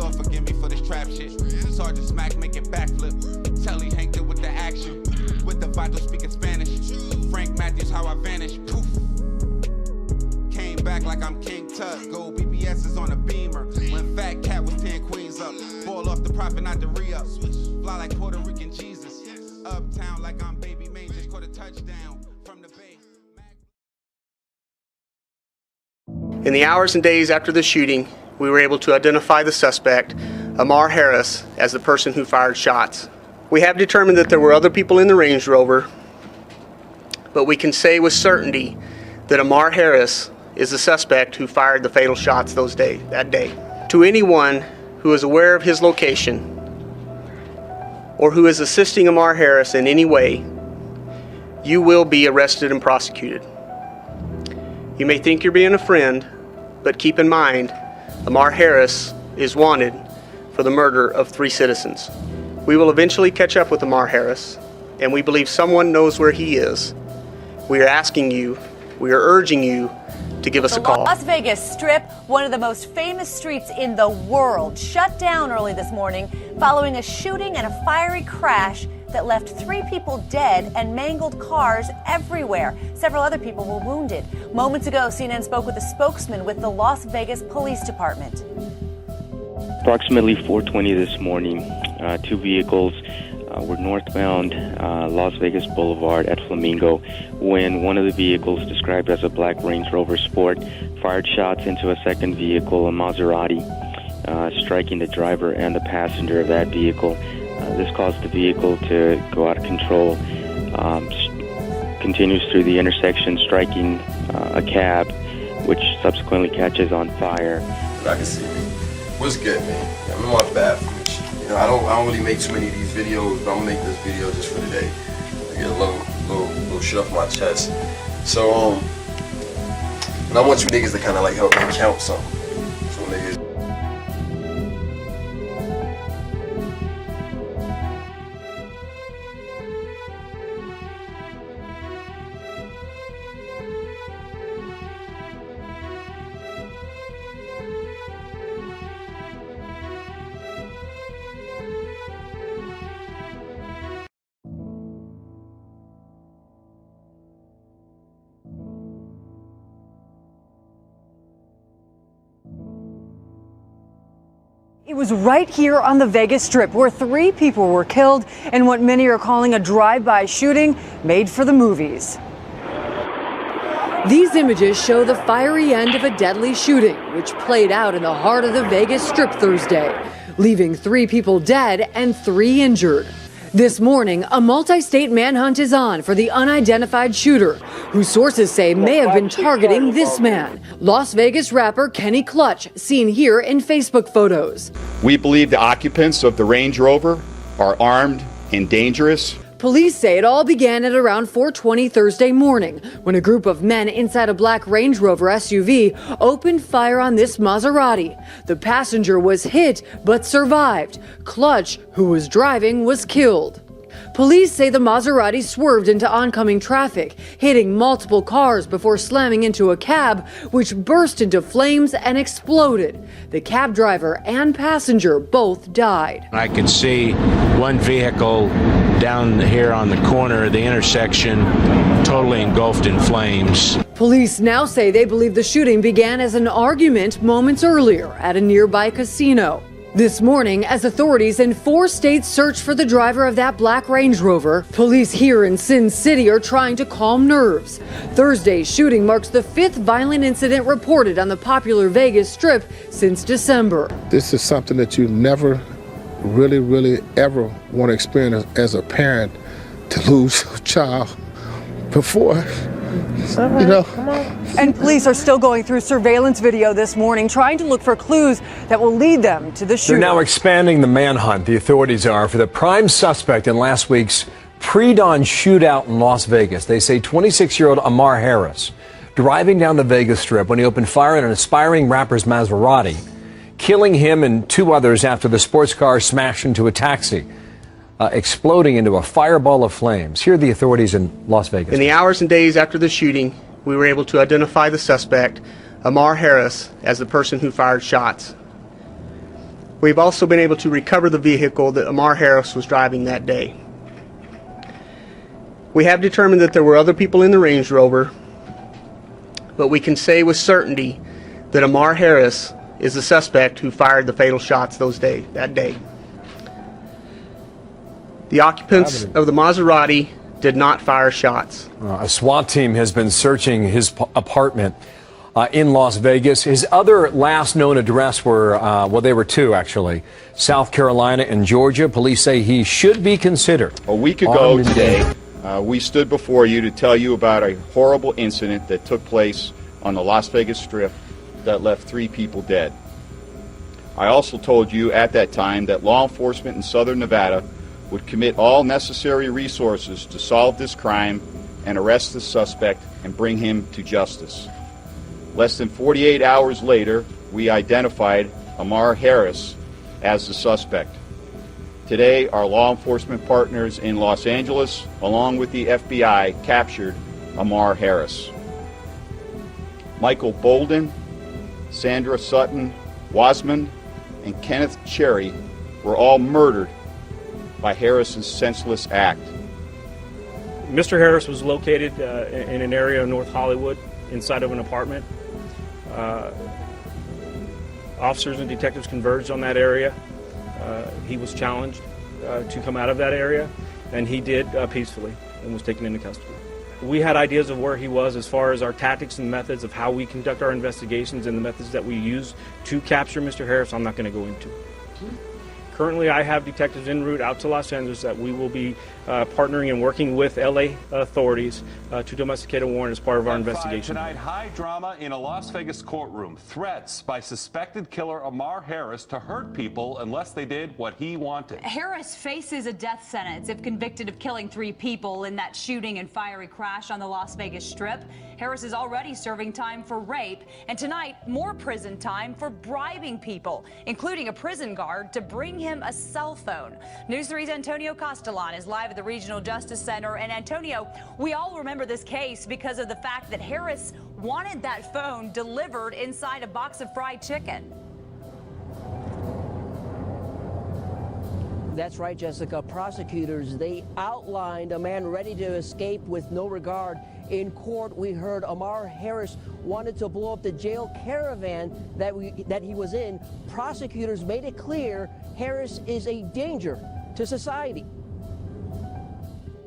Lord forgive me for this trap shit. Sergeant Smack making backflip. Telly Hank with the action. With the vital speaking Spanish. Frank Matthews, how I vanish. Poof. Came back like I'm King Tut. Gold BBS is on a beamer. When Fat Cat was 10 queens up. Ball off the profit, not the re-up. Fly like Puerto Rican Jesus. Uptown like I'm Baby May. Just caught a touchdown from the bay. In the hours and days after the shooting, we were able to identify the suspect, Ammar Harris, as the person who fired shots. We have determined that there were other people in the Range Rover, but we can say with certainty that Ammar Harris is the suspect who fired the fatal shots that day. To anyone who is aware of his location or who is assisting Ammar Harris in any way, you will be arrested and prosecuted. You may think you're being a friend, but keep in mind, Ammar Harris is wanted for the murder of 3 citizens. We will eventually catch up with Ammar Harris, and we believe someone knows where he is. We are asking you, we are urging you to give us a call. The Las Vegas Strip, one of the most famous streets in the world, shut down early this morning following a shooting and a fiery crash that left 3 people dead and mangled cars everywhere. Several other people were wounded. Moments ago, CNN spoke with a spokesman with the Las Vegas Police Department. Approximately 4:20 this morning, 2 vehicles were northbound Las Vegas Boulevard at Flamingo when one of the vehicles, described as a black Range Rover Sport, fired shots into a second vehicle, a Maserati, striking the driver and the passenger of that vehicle. This caused the vehicle to go out of control, continues through the intersection, striking a cab, which subsequently catches on fire. I can see me. What's good, man? I'm in my bathroom. You know, I don't really make too many of these videos, but I'm gonna make this video just for today. I get a little shit off my chest. So and I want you niggas to kind of like help me count something. So niggas. It was right here on the Vegas Strip where 3 people were killed in what many are calling a drive-by shooting made for the movies. These images show the fiery end of a deadly shooting, which played out in the heart of the Vegas Strip Thursday, leaving 3 people dead and 3 injured. This morning, a multi-state manhunt is on for the unidentified shooter, who sources say may have been targeting this man, Las Vegas rapper Kenny Clutch, seen here in Facebook photos. We believe the occupants of the Range Rover are armed and dangerous. Police say it all began at around 4:20 Thursday morning when a group of men inside a black Range Rover SUV opened fire on this Maserati. The passenger was hit but survived. Clutch, who was driving, was killed. Police say the Maserati swerved into oncoming traffic, hitting multiple cars before slamming into a cab, which burst into flames and exploded. The cab driver and passenger both died. I can see one vehicle down here on the corner of the intersection totally engulfed in flames. Police now say they believe the shooting began as an argument moments earlier at a nearby casino. This morning, as authorities in 4 states search for the driver of that black Range Rover, police here in Sin City are trying to calm nerves. Thursday's shooting marks the 5th violent incident reported on the popular Vegas Strip since December. This is something that you never really ever want to experience as a parent, to lose a child before. You know. And police are still going through surveillance video this morning, trying to look for clues that will lead them to the shooter. They're now expanding the manhunt, the authorities are, for the prime suspect in last week's pre-dawn shootout in Las Vegas. They say 26-year-old Ammar Harris, driving down the Vegas Strip when he opened fire at an aspiring rapper's Maserati, killing him and 2 others after the sports car smashed into a taxi, exploding into a fireball of flames. Here are the authorities in Las Vegas. In the hours and days after the shooting, we were able to identify the suspect, Ammar Harris, as the person who fired shots. We've also been able to recover the vehicle that Ammar Harris was driving that day. We have determined that there were other people in the Range Rover, but we can say with certainty that Ammar Harris is the suspect who fired the fatal shots that day. The occupants of the Maserati did not fire shots. A SWAT team has been searching his apartment in Las Vegas. His other last known address were, well, they were two actually, South Carolina and Georgia. Police say he should be considered. A week ago today, we stood before you to tell you about a horrible incident that took place on the Las Vegas Strip that left 3 people dead. I also told you at that time that law enforcement in Southern Nevada would commit all necessary resources to solve this crime and arrest the suspect and bring him to justice. Less than 48 hours later, we identified Ammar Harris as the suspect. Today, our law enforcement partners in Los Angeles, along with the FBI, captured Ammar Harris. Michael Bolden, Sandra Sutton Wasman, and Kenneth Cherry were all murdered by Harris's senseless act. Mr. Harris was located in an area of North Hollywood inside of an apartment. Officers and detectives converged on that area. He was challenged to come out of that area, and he did peacefully and was taken into custody. We had ideas of where he was as far as our tactics and methods of how we conduct our investigations and the methods that we use to capture Mr. Harris. I'm not going to go into. Currently, I have detectives en route out to Los Angeles that we will be partnering and working with LA authorities to domesticate a warrant as part of our investigation. Tonight, high drama in a Las Vegas courtroom. Threats by suspected killer Ammar Harris to hurt people unless they did what he wanted. Harris faces a death sentence if convicted of killing 3 people in that shooting and fiery crash on the Las Vegas Strip. Harris is already serving time for rape, and tonight, more prison time for bribing people, including a prison guard, to bring him a cell phone. News 3's Antonio Castellan is live at the Regional Justice Center. And Antonio, we all remember this case because of the fact that Harris wanted that phone delivered inside a box of fried chicken. That's right, Jessica. Prosecutors, they outlined a man ready to escape with no regard. In court, we heard Ammar Harris wanted to blow up the jail caravan that he was in. Prosecutors made it clear Harris is a danger to society.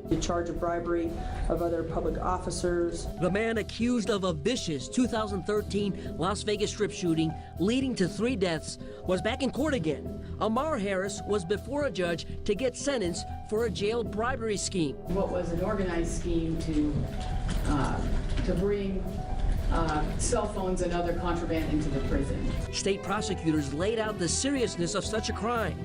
The charge of bribery of other public officers. The man accused of a vicious 2013 Las Vegas Strip shooting leading to 3 deaths was back in court again. Ammar Harris was before a judge to get sentenced for a jail bribery scheme. What was an organized scheme to bring cell phones and other contraband into the prison. State prosecutors laid out the seriousness of such a crime.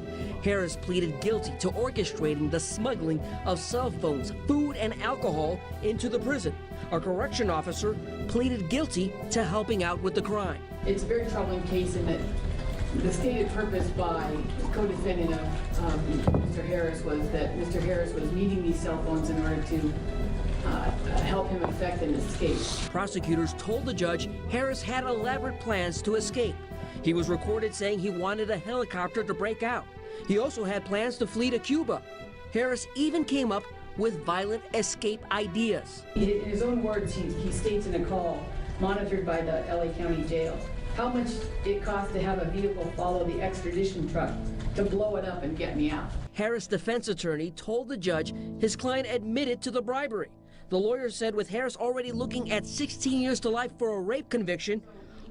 Harris pleaded guilty to orchestrating the smuggling of cell phones, food, and alcohol into the prison. A correction officer pleaded guilty to helping out with the crime. It's a very troubling case in that the stated purpose by the co-defendant of Mr. Harris was that Mr. Harris was needing these cell phones in order to help him effect an escape. Prosecutors told the judge Harris had elaborate plans to escape. He was recorded saying he wanted a helicopter to break out. He also had plans to flee to Cuba. Harris even came up with violent escape ideas. In his own words, he states in a call monitored by the LA County Jail how much it costs to have a vehicle follow the extradition truck to blow it up and get me out. Harris' defense attorney told the judge his client admitted to the bribery. The lawyer said with Harris already looking at 16 years to life for a rape conviction,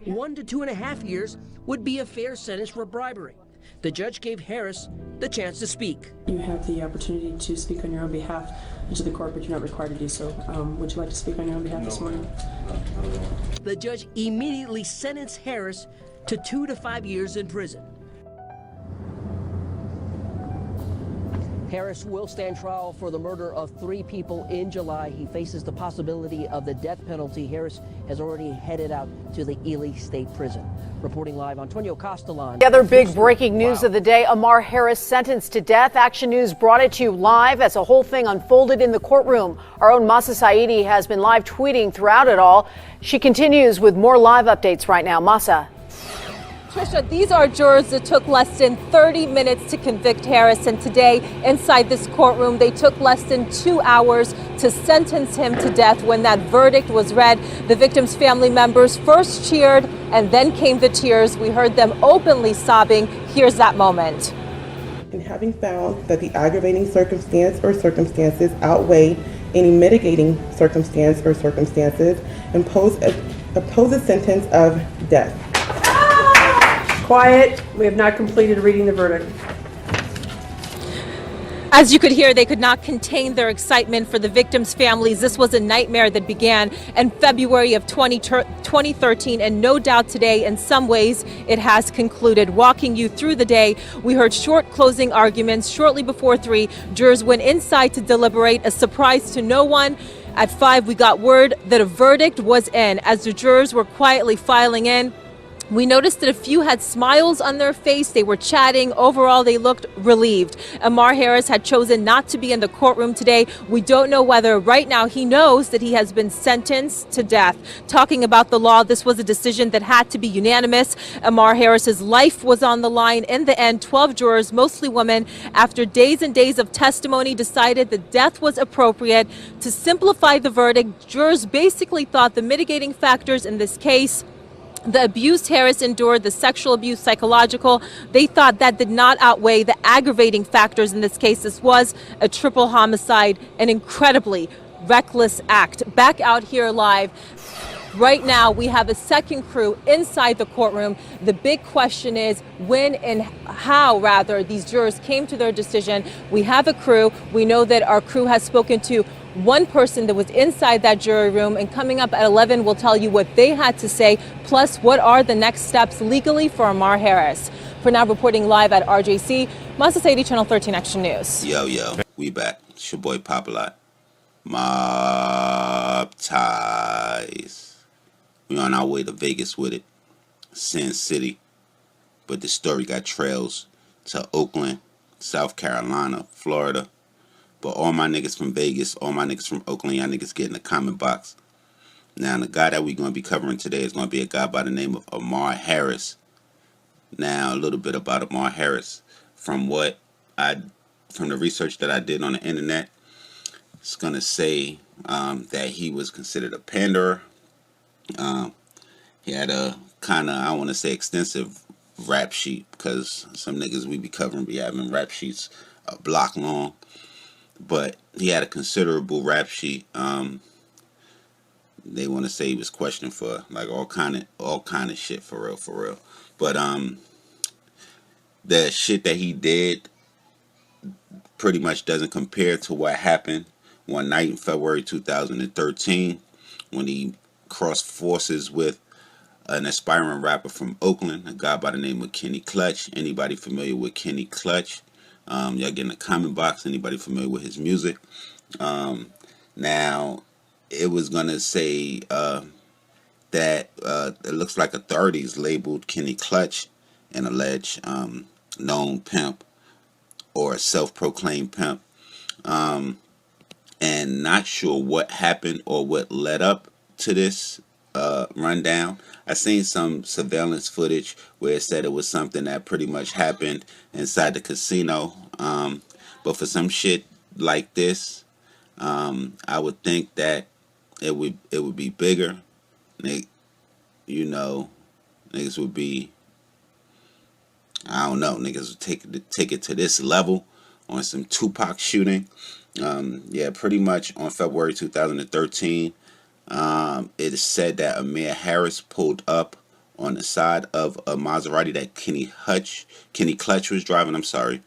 1 to 2.5 years would be a fair sentence for bribery. The judge gave Harris the chance to speak. You have the opportunity to speak on your own behalf to the court, but you're not required to do so. Would you like to speak on your own behalf this morning? The judge immediately sentenced Harris to 2 to 5 years in prison. Harris will stand trial for the murder of 3 people in July. He faces the possibility of the death penalty. Harris has already headed out to the Ely State Prison. Reporting live, Antonio Castellan. The other big breaking news of the day, Ammar Harris sentenced to death. Action News brought it to you live as the whole thing unfolded in the courtroom. Our own Masa Saidi has been live tweeting throughout it all. She continues with more live updates right now. Masa. Trisha, these are jurors that took less than 30 minutes to convict Harris, and today inside this courtroom they took less than 2 hours to sentence him to death. When that verdict was read, the victim's family members first cheered and then came the tears. We heard them openly sobbing. Here's that moment. And having found that the aggravating circumstance or circumstances outweigh any mitigating circumstance or circumstances, impose a sentence of death. Quiet. We have not completed reading the verdict. As you could hear, they could not contain their excitement for the victims' families. This was a nightmare that began in February of 2013, and no doubt today, in some ways, it has concluded. Walking you through the day, we heard short closing arguments. Shortly before 3, jurors went inside to deliberate, a surprise to no one. At 5, we got word that a verdict was in. As the jurors were quietly filing in, we noticed that a few had smiles on their face. They were chatting. Overall, they looked relieved. Ammar Harris had chosen not to be in the courtroom today. We don't know whether right now he knows that he has been sentenced to death. Talking about the law, this was a decision that had to be unanimous. Ammar Harris's life was on the line. In the end, 12 jurors, mostly women, after days and days of testimony, decided that death was appropriate. To simplify the verdict, jurors basically thought the mitigating factors in this case, the abuse Harris endured, the sexual abuse, psychological, they thought that did not outweigh the aggravating factors in this case. This was a triple homicide, an incredibly reckless act. Back out here live. Right now, we have a second crew inside the courtroom. The big question is when and how, rather, these jurors came to their decision. We have a crew. We know that our crew has spoken to one person that was inside that jury room, and coming up at 11, we'll tell you what they had to say, plus what are the next steps legally for Ammar Harris. For now, reporting live at RJC, Masa Sadie, Channel 13 Action News. Yo, we back. It's your boy Popalot. Mobb ties. We on our way to Vegas with it. Sin City. But the story got trails to Oakland, South Carolina, Florida. But all my niggas from Vegas, all my niggas from Oakland, y'all niggas get in the comment box. Now, the guy that we're going to be covering today is going to be a guy by the name of Ammar Harris. Now, a little bit about Ammar Harris. From the research that I did on the internet, it's going to say that he was considered a Pandora. He had a kind of, I want to say, extensive rap sheet, because some niggas we be covering be having rap sheets a block long. But he had a considerable rap sheet. They want to say he was questioned for like all kind of shit, for real. But the shit that he did pretty much doesn't compare to what happened one night in February 2013 when he crossed forces with an aspiring rapper from Oakland, a guy by the name of Kenny Clutch. Anybody familiar with Kenny Clutch? Y'all get in the comment box. Anybody familiar with his music? Now, it was gonna say that it looks like authorities labeled Kenny Clutch an alleged known pimp or a self-proclaimed pimp, and not sure what happened or what led up to this rundown. I seen some surveillance footage where it said it was something that pretty much happened inside the casino. But for some shit like this, I would think that it would be bigger. You know, niggas would be, I don't know, niggas would take it to this level on some Tupac shooting. Yeah, pretty much on February 2013. It is said that Ammar Harris pulled up on the side of a Maserati that Kenny Clutch was driving. Ammar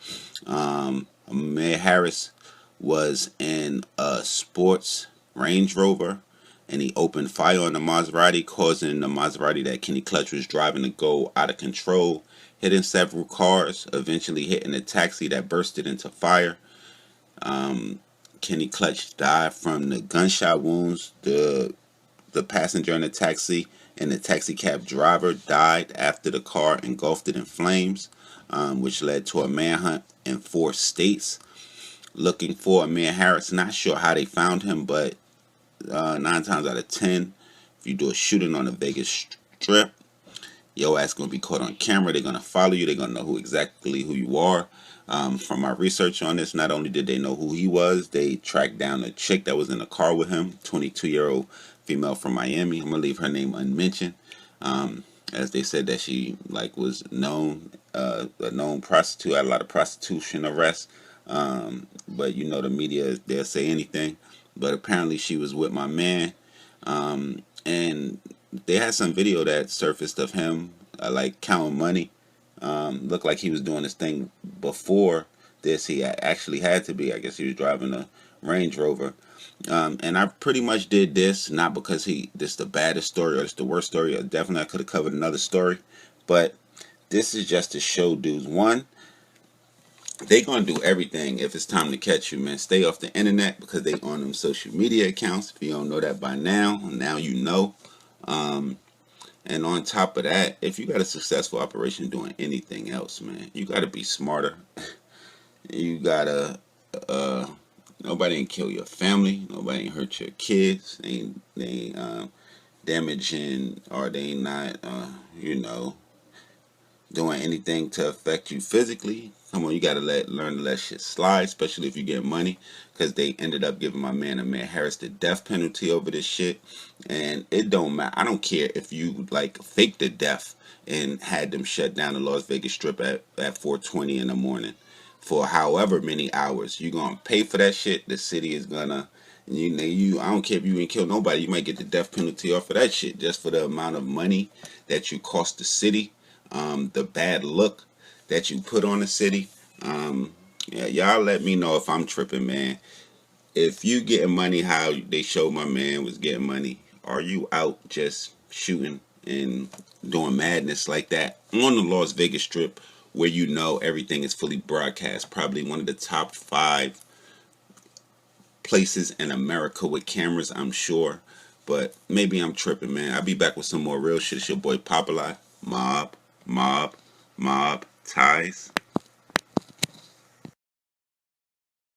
Harris was in a sports Range Rover, and he opened fire on the Maserati, causing the Maserati that Kenny Clutch was driving to go out of control, hitting several cars, eventually hitting a taxi that bursted into fire. Kenny Clutch died from the gunshot wounds. The passenger in the taxi and the taxi cab driver died after the car engulfed it in flames, which led to a manhunt in 4 states looking for Ammar Harris. Not sure how they found him, but 9 times out of 10, if you do a shooting on the Vegas Strip, your ass gonna be caught on camera. They're gonna follow you. They're gonna know exactly who you are. From my research on this, not only did they know who he was, they tracked down a chick that was in the car with him, 22-year-old female from Miami. I'm gonna leave her name unmentioned, as they said that she was known, a known prostitute, had a lot of prostitution arrests. But you know the media, they'll say anything. But apparently she was with my man, and they had some video that surfaced of him like counting money. Looked like he was doing this thing before this. He actually had to be. I guess he was driving a Range Rover. And I pretty much did this not because this is the baddest story or it's the worst story. Or definitely I could have covered another story, but this is just to show dudes, one, they gonna do everything if it's time to catch you, man. Stay off the internet because they on them social media accounts. If you don't know that by now you know. And on top of that, if you got a successful operation doing anything else, man, you got to be smarter. You got to, nobody ain't kill your family. Nobody ain't hurt your kids. They ain't damaging, or they ain't not, doing anything to affect you physically. Come on, you got to learn to let shit slide, especially if you get money, because they ended up giving my man, Ammar Harris, the death penalty over this shit. And it don't matter. I don't care if you faked the death and had them shut down the Las Vegas Strip at 4:20 in the morning for however many hours. You're gonna pay for that shit. The city is gonna, I don't care if you ain't killed nobody, you might get the death penalty off of that shit just for the amount of money that you cost the city, the bad look that you put on the city. Yeah, y'all let me know if I'm tripping, man. If you getting money how they showed my man was getting money, are you out just shooting and doing madness like that on the Las Vegas Strip where you know everything is fully broadcast? Probably one of the top 5 places in America with cameras, I'm sure. But maybe I'm tripping, man. I'll be back with some more real shit. It's your boy Popalot. Mobb, Ties.